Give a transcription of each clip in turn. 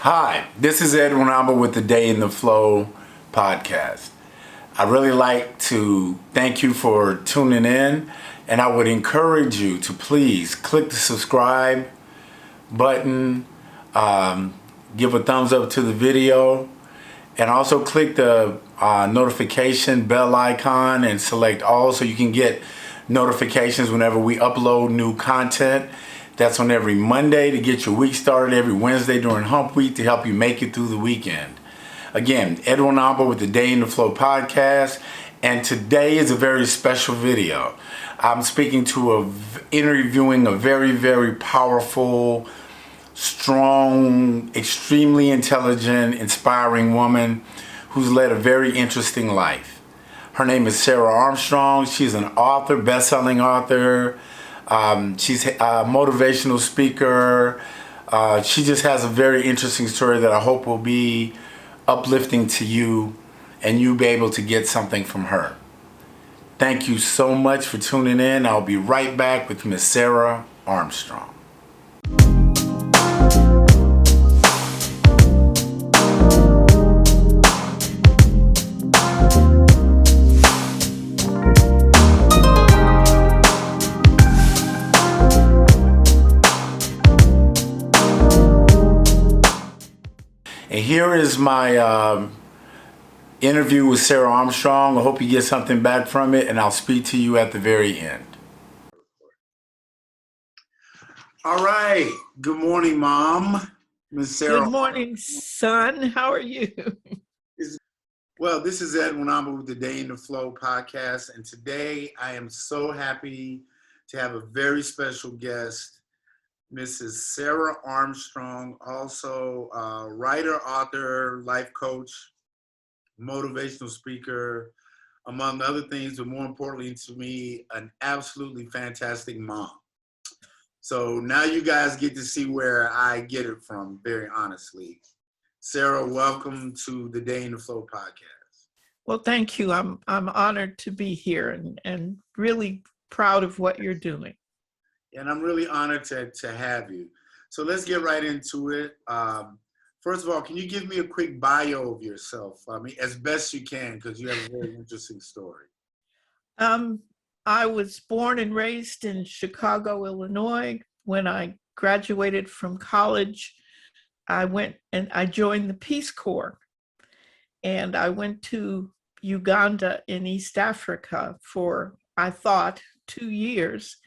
Hi, this is Edwin Amba with the Day in the Flow podcast. I really like to thank you for tuning in, and I would encourage you to please click the subscribe button, give a thumbs up to the video, and also click the notification bell icon and select all so you can get notifications whenever we upload new content. That's on every Monday to get your week started, every Wednesday during Hump Week to help you make it through the weekend. Again, Edwin Amba with the Day in the Flow podcast, and today is a very special video. I'm interviewing a very, very powerful, strong, extremely intelligent, inspiring woman who's led a very interesting life. Her name is Sara Armstrong. She's an author, best-selling author. She's a motivational speaker. She just has a very interesting story that I hope will be uplifting to you and you be able to get something from her. Thank you so much for tuning in. I'll be right back with Miss Sara Armstrong. And here is my interview with Sara Armstrong. I hope you get something back from it, and I'll speak to you at the very end. All right. Good morning, Mom. Miss Sara. Good morning, son. How are you? Well, this is Edwin Amba with the Day in the Flow podcast, and today I am so happy to have a very special guest, Mrs. Sara Armstrong, also writer, author, life coach, motivational speaker, among other things, but more importantly to me, an absolutely fantastic mom. So now you guys get to see where I get it from, very honestly. Sara, welcome to the Day in the Flow podcast. Well, thank you. I'm honored to be here and really proud of what you're doing. And I'm really honored to have you. So let's get right into it. First of all, can you give me a quick bio of yourself? I mean, as best you can, because you have a very interesting story. I was born and raised in Chicago, Illinois. When I graduated from college, I went and I joined the Peace Corps. And I went to Uganda in East Africa for, I thought, 2 years.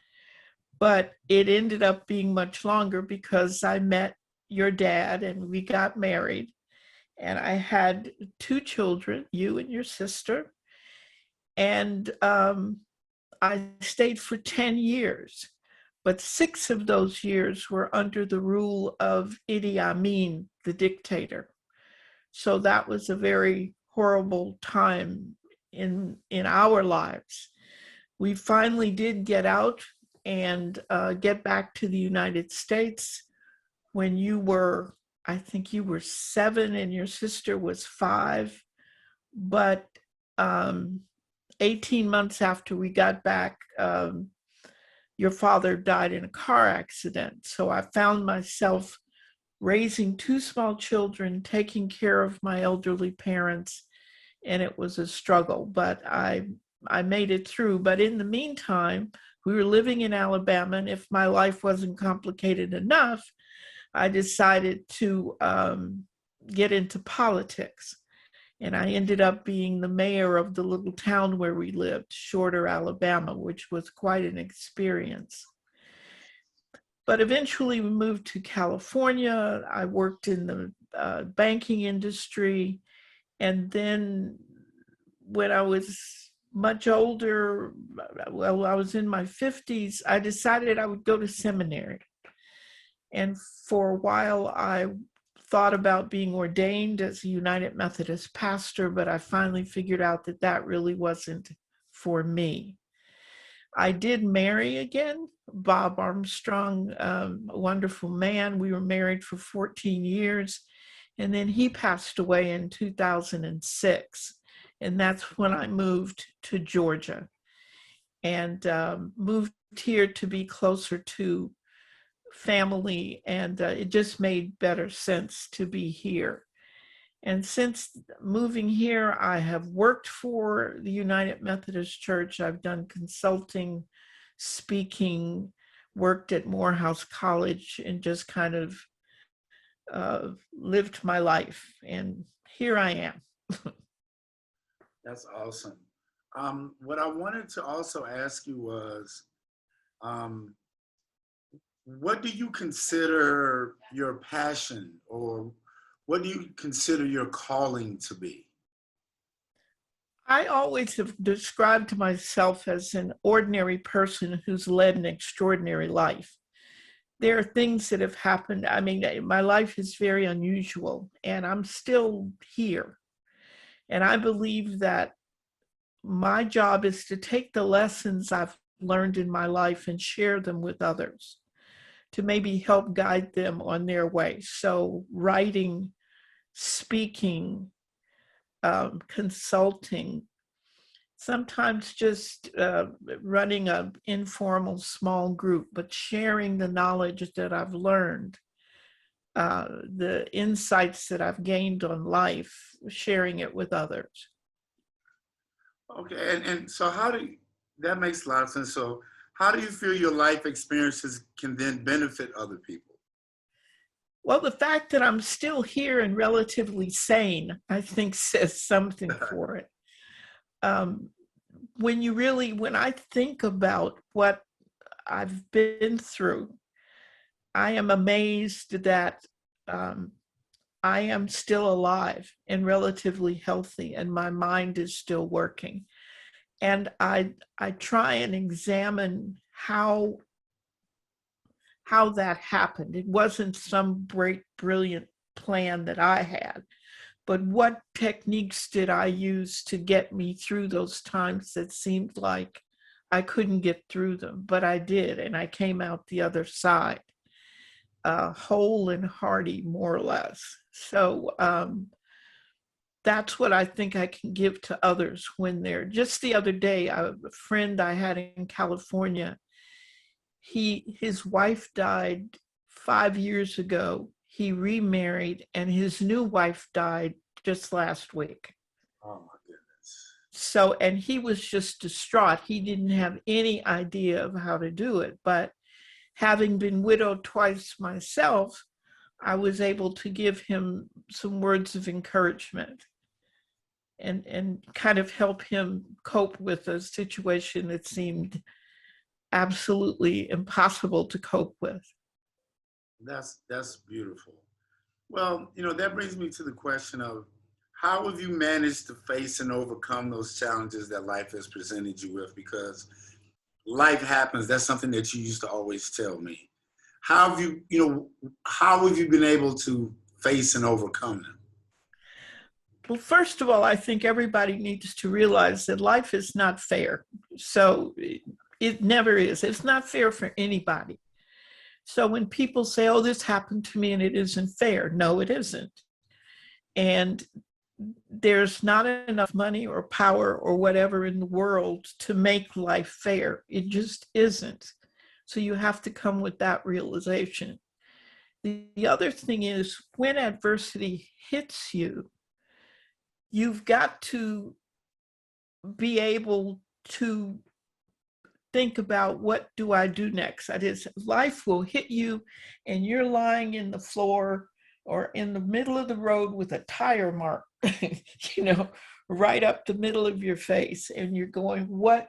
But it ended up being much longer because I met your dad and we got married. And I had 2 children, you and your sister. And I stayed for 10 years. But 6 of those years were under the rule of Idi Amin, the dictator. So that was a very horrible time in our lives. We finally did get out and get back to the United States when you were, I think you were 7 and your sister was 5. But 18 months after we got back, your father died in a car accident. So I found myself raising 2 small children, taking care of my elderly parents, and it was a struggle, but I made it through. But in the meantime, we were living in Alabama, and if my life wasn't complicated enough, I decided to get into politics. And I ended up being the mayor of the little town where we lived, Shorter, Alabama, which was quite an experience. But eventually we moved to California. I worked in the banking industry. And then when I was much older, well, I was in my 50s, I decided I would go to seminary. And for a while, I thought about being ordained as a United Methodist pastor, but I finally figured out that that really wasn't for me. I did marry again, Bob Armstrong, a wonderful man. We were married for 14 years, and then he passed away in 2006. And that's when I moved to Georgia and moved here to be closer to family, and it just made better sense to be here. And since moving here, I have worked for the United Methodist Church. I've done consulting, speaking, worked at Morehouse College, and just kind of lived my life. And here I am. That's awesome. What I wanted to also ask you was, what do you consider your passion, or what do you consider your calling to be? I always have described myself as an ordinary person who's led an extraordinary life. There are things that have happened. I mean, my life is very unusual, and I'm still here. And I believe that my job is to take the lessons I've learned in my life and share them with others to maybe help guide them on their way. So writing, speaking, consulting, sometimes just running an informal small group, but sharing the knowledge that I've learned, the insights that I've gained on life, sharing it with others. Okay, and so that makes a lot of sense. So how do you feel your life experiences can then benefit other people? Well, the fact that I'm still here and relatively sane, I think says something for it. When I think about what I've been through, I am amazed that I am still alive and relatively healthy, and my mind is still working. And I try and examine how that happened. It wasn't some great, brilliant plan that I had, but what techniques did I use to get me through those times that seemed like I couldn't get through them, but I did, and I came out the other side, whole and hearty, more or less. So that's what I think I can give to others when they're, just the other day, a friend I had in California, his wife died 5 years ago. He remarried, and his new wife died just last week. Oh my goodness. So, and he was just distraught. He didn't have any idea of how to do it. But having been widowed twice myself, I was able to give him some words of encouragement and kind of help him cope with a situation that seemed absolutely impossible to cope with. That's beautiful. Well, that brings me to the question of, how have you managed to face and overcome those challenges that life has presented you with? Because life happens. That's something that you used to always tell me. How have you been able to face and overcome them? Well, first of all, I think everybody needs to realize that life is not fair. So it never is. It's not fair for anybody. So when people say, oh, this happened to me and it isn't fair, no, it isn't. And there's not enough money or power or whatever in the world to make life fair. It just isn't. So you have to come with that realization. The other thing is, when adversity hits you, you've got to be able to think about, what do I do next? That is, life will hit you and you're lying in the floor or in the middle of the road with a tire mark, right up the middle of your face. And you're going, what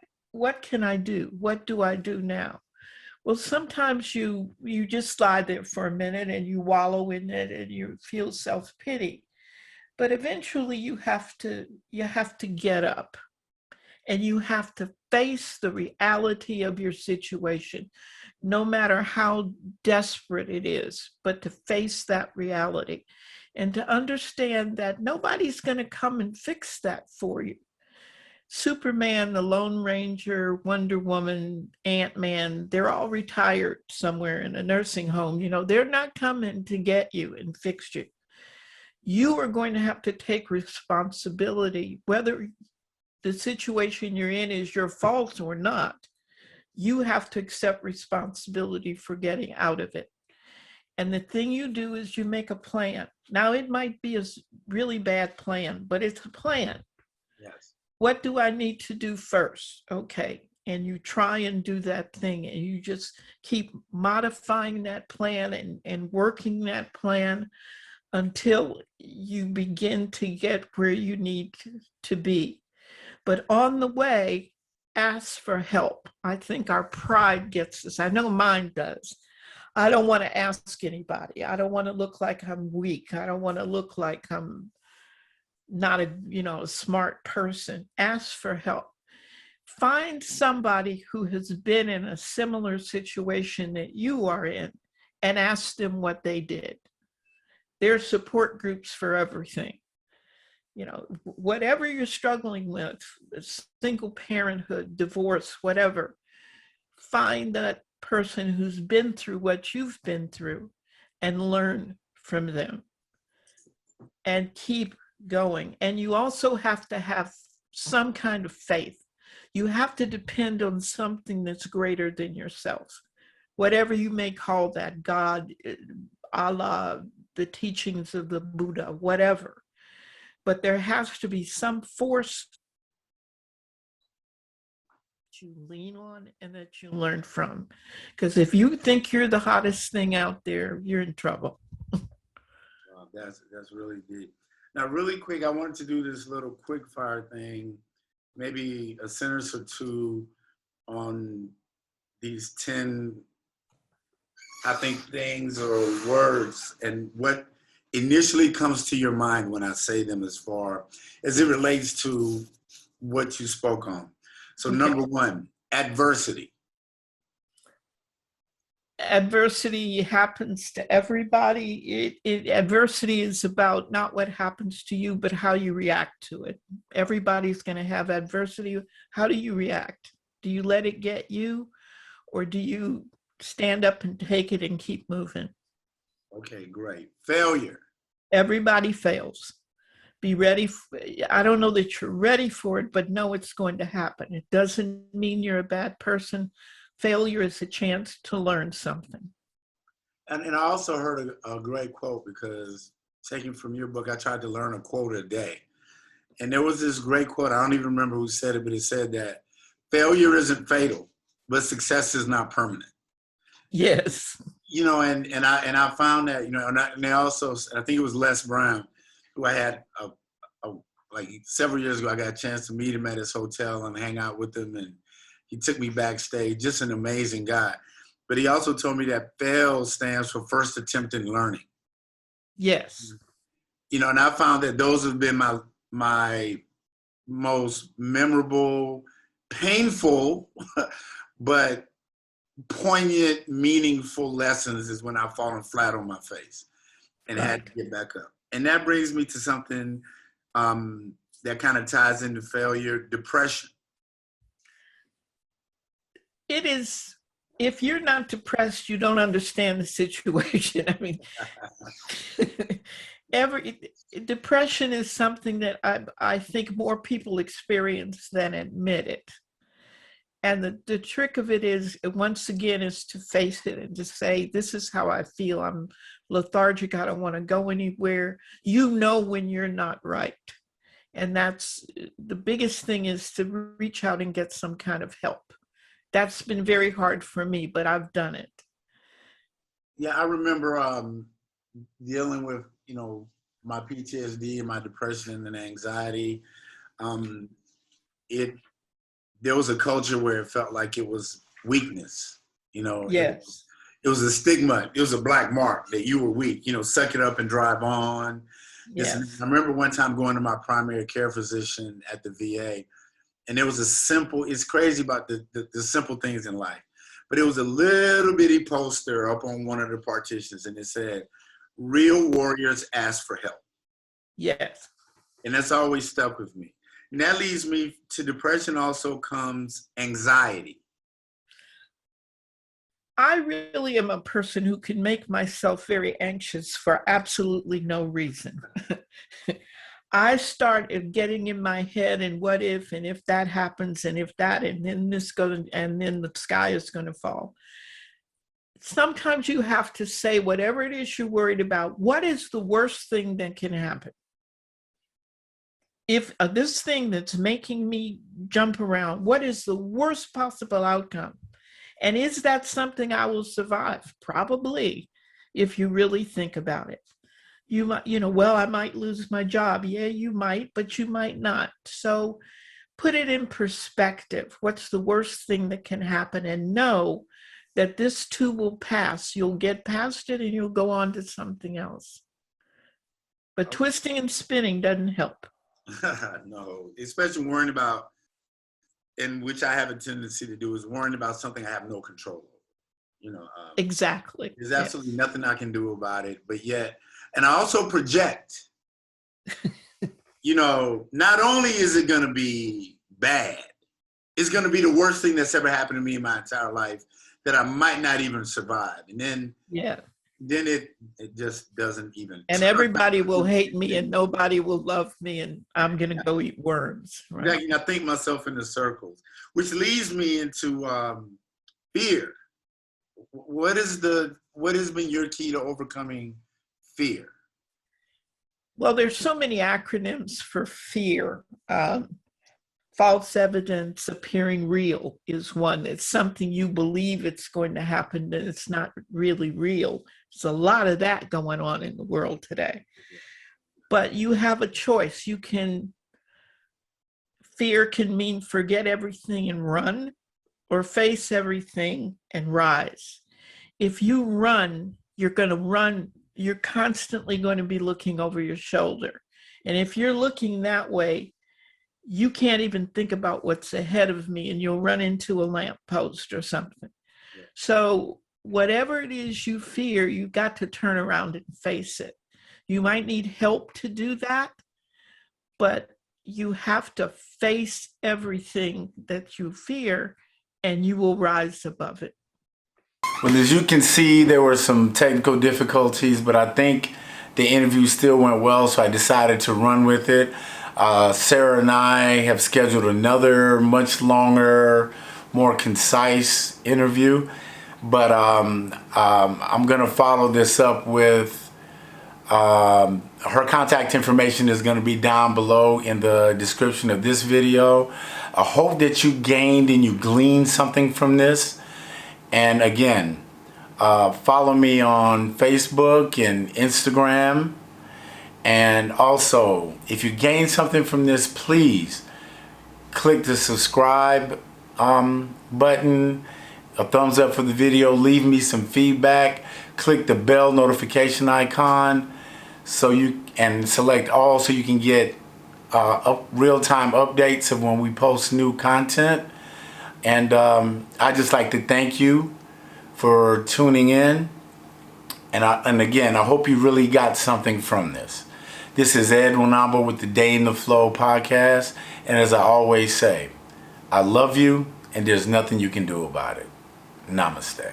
can I do? What do I do now? Well, sometimes you just lie there for a minute and you wallow in it and you feel self-pity. But eventually you have to get up, and you have to face the reality of your situation, no matter how desperate it is, but to face that reality and to understand that nobody's going to come and fix that for you. Superman, the Lone Ranger, Wonder Woman, Ant-Man, they're all retired somewhere in a nursing home. They're not coming to get you and fix you. You are going to have to take responsibility, whether the situation you're in is your fault or not. You have to accept responsibility for getting out of it. And the thing you do is you make a plan. Now, it might be a really bad plan, but it's a plan. Yes. What do I need to do first? Okay. And you try and do that thing, and you just keep modifying that plan and working that plan until you begin to get where you need to be. But on the way, ask for help. I think our pride gets us. I know mine does. I don't want to ask anybody. I don't want to look like I'm weak. I don't want to look like I'm not a smart person. Ask for help. Find somebody who has been in a similar situation that you are in and ask them what they did. There are support groups for everything. Whatever you're struggling with, single parenthood, divorce, whatever, find that person who's been through what you've been through and learn from them and keep going. And you also have to have some kind of faith. You have to depend on something that's greater than yourself, whatever you may call that, God, Allah, the teachings of the Buddha, whatever. But there has to be some force that you lean on and that you learn from. Because if you think you're the hottest thing out there, you're in trouble. Wow, that's really deep. Now, really quick, I wanted to do this little quick fire thing, maybe a sentence or two on these 10, I think, things or words and what initially comes to your mind when I say them as far as it relates to what you spoke on. So Okay. Number one, adversity. Adversity happens to everybody. Adversity is about not what happens to you, but how you react to it. Everybody's going to have adversity. How do you react? Do you let it get you, or do you stand up and take it and keep moving? Okay, great. Failure. Everybody fails. Be ready. I don't know that you're ready for it, but know it's going to happen. It doesn't mean you're a bad person. Failure is a chance to learn something. And I also heard a great quote, because taken from your book, I tried to learn a quote a day. And there was this great quote, I don't even remember who said it, but it said that failure isn't fatal, but success is not permanent. Yes. And I found that, and they also, I think it was Les Brown, who I had like several years ago, I got a chance to meet him at his hotel and hang out with him, and he took me backstage. Just an amazing guy. But he also told me that FAIL stands for first attempt in learning. Yes. And I found that those have been my most memorable, painful, but poignant, meaningful lessons is when I've fallen flat on my face and had to get back up. And that brings me to something that kind of ties into failure, depression. It is, if you're not depressed, you don't understand the situation. I mean, depression is something that I think more people experience than admit it. And the trick of it is, once again, is to face it and to say, this is how I feel. I'm lethargic. I don't want to go anywhere. When you're not right. And that's the biggest thing, is to reach out and get some kind of help. That's been very hard for me, but I've done it. Yeah, I remember dealing with, my PTSD and my depression and anxiety. There was a culture where it felt like it was weakness. Yes. It was a stigma. It was a black mark that you were weak. Suck it up and drive on. Yes. I remember one time going to my primary care physician at the VA, and there was it's crazy about the simple things in life, but it was a little bitty poster up on one of the partitions, and it said, "Real warriors ask for help." Yes. And that's always stuck with me. And that leads me to depression. Also comes anxiety. I really am a person who can make myself very anxious for absolutely no reason. I start getting in my head, and what if, and if that happens, and if that, and then this goes, and then the sky is going to fall. sometimes you have to say whatever it is you're worried about, what is the worst thing that can happen? If this thing that's making me jump around, what is the worst possible outcome? And is that something I will survive? Probably, if you really think about it. You might, well, I might lose my job. Yeah, you might, but you might not. So put it in perspective. What's the worst thing that can happen? And know that this too will pass. You'll get past it and you'll go on to something else. But twisting and spinning doesn't help. No, especially worrying about, and which I have a tendency to do, is worrying about something I have no control over. Exactly. There's absolutely nothing I can do about it, but yet, and I also project, not only is it going to be bad, it's going to be the worst thing that's ever happened to me in my entire life that I might not even survive. And then it just doesn't even. And everybody will hate me and nobody will love me and I'm going to go eat worms. Right? I think myself into circles, which leads me into fear. What has been your key to overcoming fear? Well, there's so many acronyms for fear. False evidence appearing real is one. It's something you believe it's going to happen and it's not really real. There's a lot of that going on in the world today. But you have a choice. Fear can mean forget everything and run, or face everything and rise. If you run, you're going to run. You're constantly going to be looking over your shoulder. And if you're looking that way, you can't even think about what's ahead of me and you'll run into a lamppost or something. Yeah. So whatever it is you fear, you got to turn around and face it. You might need help to do that, but you have to face everything that you fear and you will rise above it. Well, as you can see, there were some technical difficulties, but I think the interview still went well, so I decided to run with it. Sara and I have scheduled another much longer, more concise interview, but I'm going to follow this up with her contact information is going to be down below in the description of this video. I hope that you gained and you gleaned something from this. And again, follow me on Facebook and Instagram. And also, if you gain something from this, please click the subscribe button, a thumbs up for the video, leave me some feedback, click the bell notification icon and select all so you can get real-time updates of when we post new content. And I'd just like to thank you for tuning in. And again, I hope you really got something from this. This is Ed Wanamba with the Day in the Flow podcast. And as I always say, I love you and there's nothing you can do about it. Namaste.